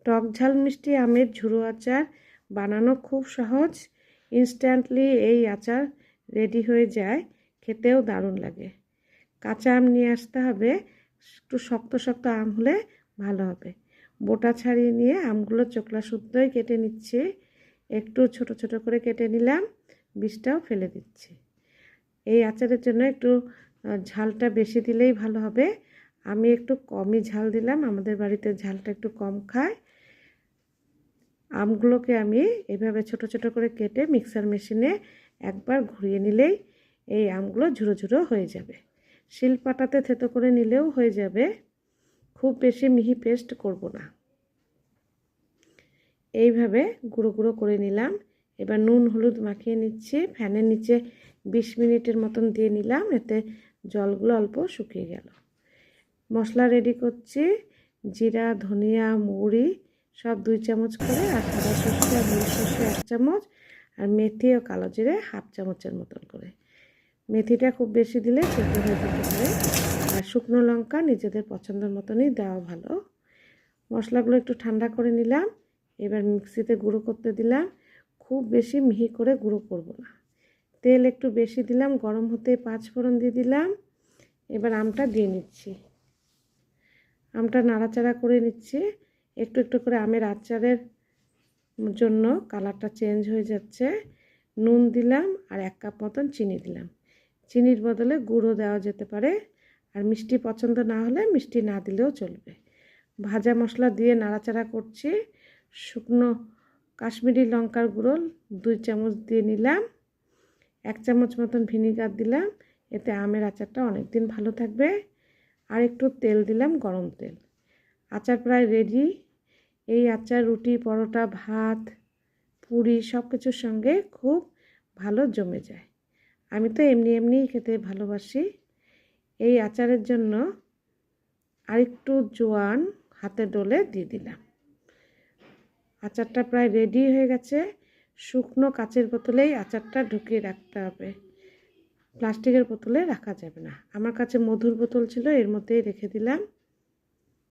টক ঝাল মিষ্টি আমের ঝুড়ো আচার বানানো খুব সহজ। ইনস্ট্যান্টলি এই আচার রেডি হয়ে যায়, খেতেও দারুণ লাগে। কাঁচা আম নিয়ে আসতে হবে, একটু শক্ত শক্ত আম হলে ভালো হবে। বোটা ছাড়িয়ে নিয়ে আমগুলো চোকলা শুদ্ধই কেটে নিচ্ছি, একটু ছোট ছোট করে কেটে নিলাম, বীজটাও ফেলে দিচ্ছি। এই আচারের জন্য একটু ঝালটা বেশি দিলেই ভালো হবে। আমি একটু কমই ঝাল দিলাম, আমাদের বাড়িতে ঝালটা একটু কম খায়। আমগুলোকে আমি এভাবে ছোট ছোট করে কেটে মিক্সার মেশিনে একবার ঘুরিয়ে নিলেই এই আমগুলো ঝুরো ঝুরো হয়ে যাবে। শিলপাটাতে থেতো করে নিলেও হয়ে যাবে, খুব বেশি মিহি পেস্ট করব না। এইভাবে গুঁড়ো গুঁড়ো করে নিলাম। এবার নুন হলুদ মাখিয়ে নিচ্ছি, ফ্যানের নিচে 20 মিনিটের মতন দিয়ে নিলাম, এতে জলগুলো অল্প শুকিয়ে গেল। মশলা রেডি করছি, জিরা ধনিয়া মৌরি সব 2 চামচ করে, আর সাদা সর্ষে আর হলুদ সর্ষে 1 চামচ, আর মেথি ও কালো জিরে 1/2 চামচের মতন করে। মেথিটা খুব বেশি দিলে তেতো হয়ে যেতে পারে, আর শুকনো লঙ্কা নিজেদের পছন্দের মতনই দেওয়া ভালো। মশলাগুলো একটু ঠান্ডা করে নিলাম, এবার মিক্সিতে গুঁড়ো করতে দিলাম। খুব বেশি মিহি করে গুঁড়ো করব না। তেল একটু বেশি দিলাম, গরম হতে 5 ফোড়ন দিয়ে দিলাম। এবার আমটা দিয়ে নিচ্ছি, আমটা নাড়াচাড়া করে নিচ্ছি। একটু একটু করে আমের আচারের জন্য কালারটা চেঞ্জ হয়ে যাচ্ছে। নুন দিলাম আর 1 কাপ মতন চিনি দিলাম। চিনির বদলে গুঁড়ো দেওয়া যেতে পারে, আর মিষ্টি পছন্দ না হলে মিষ্টি না দিলেও চলবে। ভাজা মশলা দিয়ে নাড়াচাড়া করছি। শুকনো কাশ্মীরি লঙ্কার গুঁড়ো 2 চামচ দিয়ে নিলাম, 1 চামচ মতন ভিনিগার দিলাম, এতে আমের আচারটা অনেক দিন ভালো থাকবে। আর একটু তেল দিলাম, গরম তেল। আচার প্রায় রেডি। এই আচার রুটি পরোটা ভাত পুরি সব কিছুর সঙ্গে খুব ভালো জমে যায়। আমি তো এমনিই খেতে ভালোবাসি। এই আচারের জন্য আরেকটু জোয়ান হাতে ডলে দিয়ে দিলাম। আচারটা প্রায় রেডি হয়ে গেছে। শুকনো কাচের বোতলেই আচারটা ঢুকিয়ে রাখতে হবে, প্লাস্টিকের বোতলে রাখা যাবে না। আমার কাছে মধুর বোতল ছিল, এর মধ্যেই রেখে দিলাম।